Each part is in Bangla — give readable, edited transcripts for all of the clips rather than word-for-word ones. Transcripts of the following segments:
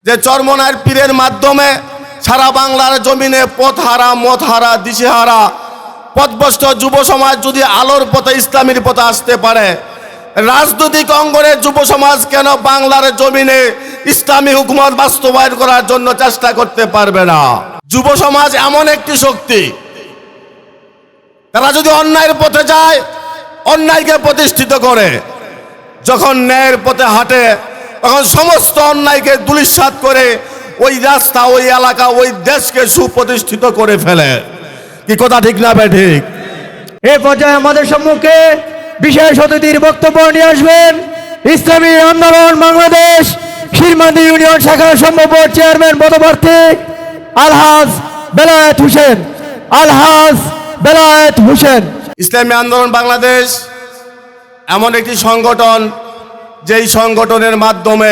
যে চরমনার পীরের মাধ্যমে সারা বাংলার জমিনে পথহারা মতহারা দিশেহারা পথভ্রষ্ট যুব সমাজ যদি আলোর পথে ইসলামের পথে আসতে পারে, রাজনৈতিক অঙ্গনের যুব সমাজ কেন বাংলার জমিনে ইসলামী হুকুমত বাস্তবায়ন করার জন্য চেষ্টা করতে পারবে না? যুব সমাজ এমন একটি শক্তি, তারা যদি অন্যায়ের পথে যায়, অন্যায়কে প্রতিষ্ঠিত করে, যখন ন্যায়ের পথে হাঁটে তখন সমস্ত অন্যায়কে ধূলিসাৎ করে ওই রাস্তা, ওই এলাকা, ওই দেশকে সুপ্রতিষ্ঠিত করে ফেলে। কি কথা ঠিক না বে ঠিক? এই পর্যায়ে আমাদের সম্মুখে বিশেষ অতিথির বক্তব্য নিয়ে আসবেন ইসলামী আন্দোলন বাংলাদেশ শিরমান্দি ইউনিয়ন শাখার সম্ভাব্য চেয়ারম্যান পদপ্রার্থী আলহাজ বেলায়েত হোসেন। আলহাজ বেলায়েত হোসেন। ইসলামী আন্দোলন বাংলাদেশ এমন একটি সংগঠন, যেই সংগঠনের মাধ্যমে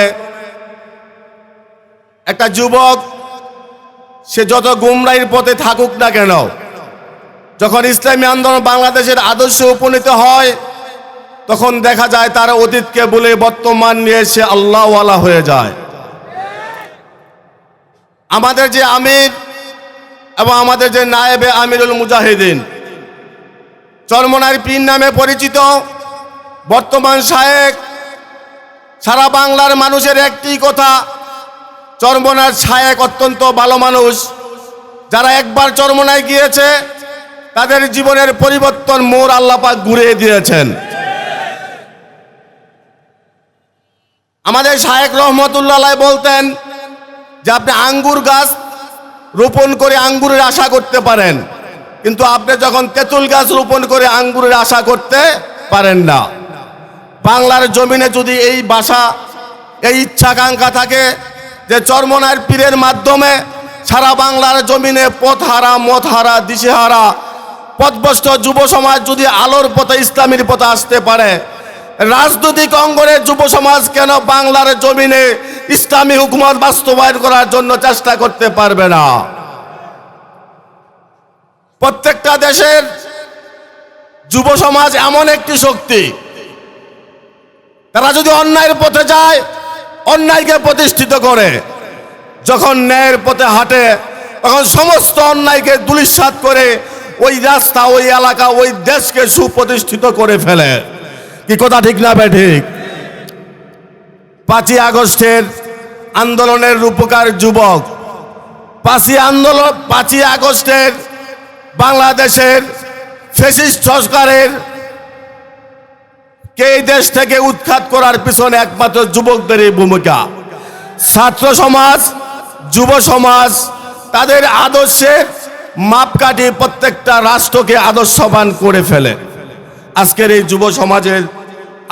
একটা যুবক সে যত গুমরাহির পথে থাকুক না কেন, যখন ইসলামী আন্দোলন বাংলাদেশের আদর্শে উপনীত হয় তখন দেখা যায় তার অতীতকে বলে বর্তমান নিয়ে সে আল্লাহওয়ালা হয়ে যায়। আমাদের যে আমির এবং আমাদের যে নায়েবে আমিরুল মুজাহিদিন, চরমনার পীর নামে পরিচিত বর্তমান শায়েখ, সারা বাংলার মানুষের একটি কথা, চরমনার শায়েখ অত্যন্ত ভালো মানুষ। যারা একবার চরমনায় গিয়েছে তাদের জীবনের পরিবর্তন মোড় আল্লাহ পাক ঘুরিয়ে দিয়েছেন। আমাদের শায়েখ রহমতুল্লাহ আলাইহি বলতেন যে আপনি আঙ্গুর গাছ রোপণ করে আঙ্গুরের আশা করতে পারেন, কিন্তু আপনি যখন তেঁতুল গাছ রোপণ করে আঙ্গুরের আশা করতে পারেন না। বাংলার জমিনে যদি এই ভাষা, এই ইচ্ছাকাঙ্ক্ষা থাকে যে চরমনার পীরের মাধ্যমে সারা বাংলার জমিনে পথহারা মতহারা দিশেহারা পথভ্রষ্ট যুব সমাজ যদি আলোর পথে ইসলামের পথে আসতে পারে, রাজনৈতিক অঙ্গনের যুব সমাজ কেন বাংলার জমিনে ইসলামী হুকুমত বাস্তবায়ন করার জন্য চেষ্টা করতে পারবে না? প্রত্যেকটা দেশের যুব সমাজ এমন একটি শক্তি, তারা যদি অন্যায়ের পথে যায়, অন্যায়কে প্রতিষ্ঠিত করে, যখন ন্যায়ের পথে হাঁটে তখন সমস্ত অন্যায়কে ধূলিসাৎ করে ওই রাস্তা, ওই এলাকা, ওই দেশকে সুপ্রতিষ্ঠিত করে ফেলে। কি কথা ঠিক না বে ঠিক? 5ই আগস্টের আন্দোলনের রূপকার যুবক, 5ই আগস্টের বাংলাদেশের ফ্যাসিস্ট সরকারের কে এই দেশ থেকে উৎখাত করার পিছনে একমাত্র যুবকদেরই ভূমিকা। ছাত্র সমাজ, যুব সমাজ তাদের আদর্শে মাপকাঠি প্রত্যেকটা রাষ্ট্রকে আদর্শবান করে ফেলে। আজকের এই যুব সমাজের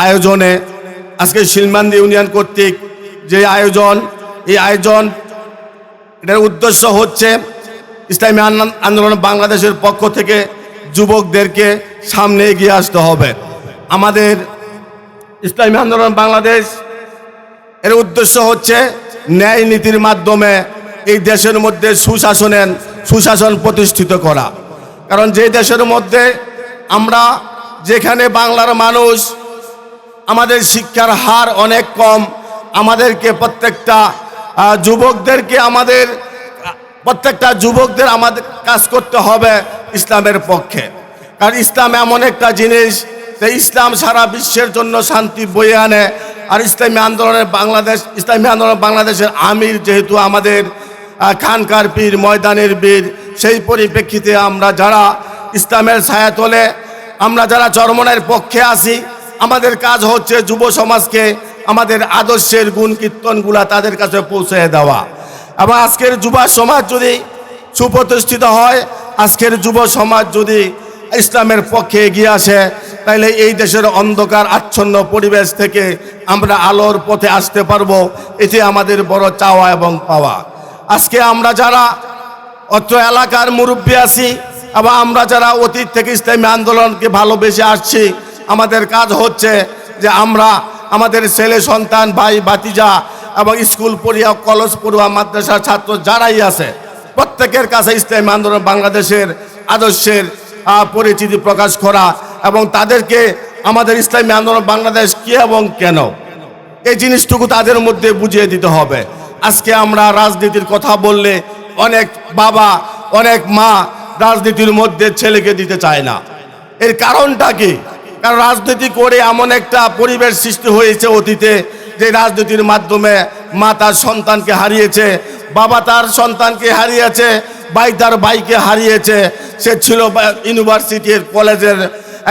আয়োজনে, আজকে শিলমান্দি ইউনিয়ন কর্তৃক যে আয়োজন, এই আয়োজন এটার উদ্দেশ্য হচ্ছে ইসলামী আন্দোলন বাংলাদেশের পক্ষ থেকে যুবকদেরকে সামনে এগিয়ে আসতে হবে। আমাদের ইসলামী আন্দোলন বাংলাদেশ এর উদ্দেশ্য হচ্ছে ন্যায় নীতির মাধ্যমে এই দেশের মধ্যে সুশাসন প্রতিষ্ঠিত করা। কারণ যে দেশের মধ্যে আমরা, যেখানে বাংলার মানুষ, আমাদের শিক্ষার হার অনেক কম, আমাদেরকে প্রত্যেকটা যুবকদের আমাদের কাজ করতে হবে ইসলামের পক্ষে। কারণ ইসলাম এমন একটা জিনিস যে ইসলাম সারা বিশ্বের জন্য শান্তি বয়ে আনে। আর ইসলামী আন্দোলন বাংলাদেশের আমির যেহেতু আমাদের খানকার পীর, ময়দানের বীর, সেই পরিপ্রেক্ষিতে আমরা যারা ইসলামের ছায়াতলে, আমরা যারা চরমনার পক্ষে আছি, আমাদের কাজ হচ্ছে যুব সমাজকে আমাদের আদর্শের গুণ কীর্তনগুলা তাদের কাছে পৌঁছে দেওয়া। এবং আজকের যুব সমাজ যদি সুপ্রতিষ্ঠিত হয়, আজকের যুব সমাজ যদি ইসলামের পক্ষে এগিয়ে আসে, তাইলে এই দেশের অন্ধকার আচ্ছন্ন পরিবেশ থেকে আমরা আলোর পথে আসতে পারবো। এটি আমাদের বড় চাওয়া এবং পাওয়া। আজকে আমরা যারা অত্র এলাকার মুরব্বী আছি এবং আমরা যারা অতীত থেকে ইসলামী আন্দোলনকে ভালোবেসে আসছি, আমাদের কাজ হচ্ছে যে আমরা আমাদের ছেলে সন্তান, ভাই ভাতিজা এবং স্কুল পড়ুয়া, কলেজ পড়ুয়া, মাদ্রাসার ছাত্র যারাই আছে, প্রত্যেকের কাছে ইসলামী আন্দোলন বাংলাদেশের আদর্শের পরিচিতি প্রকাশ করা এবং তাদেরকে আমাদের ইসলামী আন্দোলন বাংলাদেশ কি এবং কেন এই জিনিসটুকু তাদের মধ্যে বুঝিয়ে দিতে হবে। আজকে আমরা রাজনীতির কথা বললে অনেক বাবা অনেক মা রাজনীতির মধ্যে ছেলেকে দিতে চায় না। এর কারণটা কি? কারণ রাজনীতি করে এমন একটা পরিবেশ সৃষ্টি হয়েছে অতীতে, যে রাজনীতির মাধ্যমে মা তার সন্তানকে হারিয়েছে, বাবা তার সন্তানকে হারিয়েছে, ভাই তার ভাইকে হারিয়েছে। সে ছিল ইউনিভার্সিটির কলেজের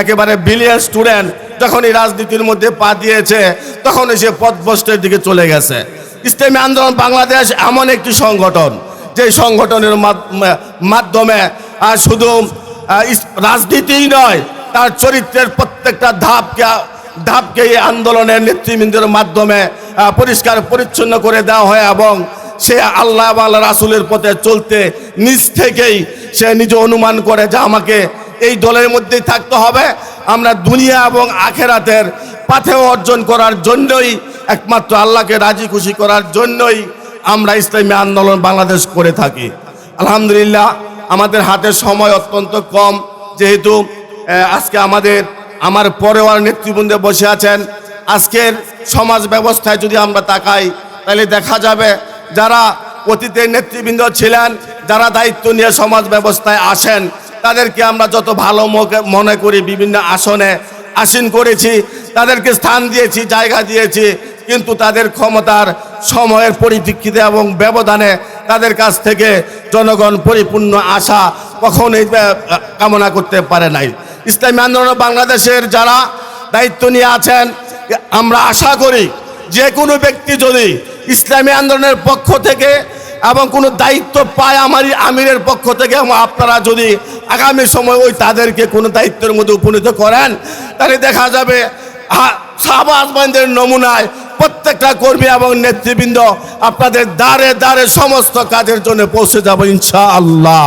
একেবারে ব্রিলিয়ান্ট স্টুডেন্ট, যখন এই রাজনীতির মধ্যে পা দিয়েছে তখন সে পথভ্রষ্টের দিকে চলে গেছে। ইসলামী আন্দোলন বাংলাদেশ এমন একটি সংগঠন, যে সংগঠনের মাধ্যমে শুধু রাজনীতিই নয়, তার চরিত্রের প্রত্যেকটা ধাপকে এই আন্দোলনের নেতৃবৃন্দের মাধ্যমে পরিষ্কার পরিচ্ছন্ন করে দেওয়া হয়, এবং সে আল্লাহ বা আল্লাহ রাসূলের পথে চলতে নিজ থেকেই সে নিজে অনুমান করে যে আমাকে এই দলের মধ্যেই থাকতে হবে। আমরা দুনিয়া এবং আখেরাতের পাথেয় অর্জন করার জন্যই, একমাত্র আল্লাহকে রাজি খুশি করার জন্যই আমরা ইসলামী আন্দোলন বাংলাদেশ করে থাকি। আলহামদুলিল্লাহ, আমাদের হাতের সময় অত্যন্ত কম, যেহেতু আজকে আমার পরেও আর নেতৃবৃন্দ বসে আছেন। আজকের সমাজ ব্যবস্থায় যদি আমরা তাকাই, তাহলে দেখা যাবে যারা অতীতের নেতৃবৃন্দ ছিলেন, যারা দায়িত্ব নিয়ে সমাজ ব্যবস্থায় আসেন, তাদেরকে আমরা যত ভালো মনে করি বিভিন্ন আসনে আসীন করেছি, তাদেরকে স্থান দিয়েছি, জায়গা দিয়েছি, কিন্তু তাদের ক্ষমতার সময়ের পরিপ্রেক্ষিতে এবং ব্যবধানে তাদের কাছ থেকে জনগণ পরিপূর্ণ আশা কখনোই কামনা করতে পারে নাই। ইসলামী আন্দোলন বাংলাদেশের যারা দায়িত্ব নিয়ে আছেন, আমরা আশা করি যে কোনো ব্যক্তি যদি ইসলামী আন্দোলনের পক্ষ থেকে এবং কোনো দায়িত্ব পায় আমিরের পক্ষ থেকে, এবং আপনারা যদি আগামী সময় তাদেরকে কোনো দায়িত্বের মধ্যে উপনীত করেন, তাহলে দেখা যাবে সাহাবা আজমাইনদের নমুনায় প্রত্যেকটা কর্মী এবং নেতৃবৃন্দ আপনাদের দ্বারে দ্বারে সমস্ত কাজের জন্য পৌঁছে যাব ইনশাআল্লাহ।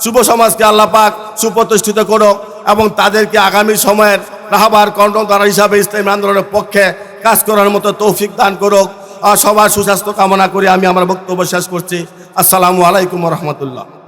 যুব সমাজকে আল্লাহ পাক সুপ্রতিষ্ঠিত করুক এবং তাদেরকে আগামী সময়ের রাহবার কর্ণধার হিসাবে ইসলামী আন্দোলনের পক্ষে কাজ করার মতো তৌফিক দান করুক। সবার সুস্বাস্থ্য কামনা করে আমি আমার বক্তব্য শেষ করছি। আসসালামু আলাইকুম ওয়া রাহমাতুল্লাহ।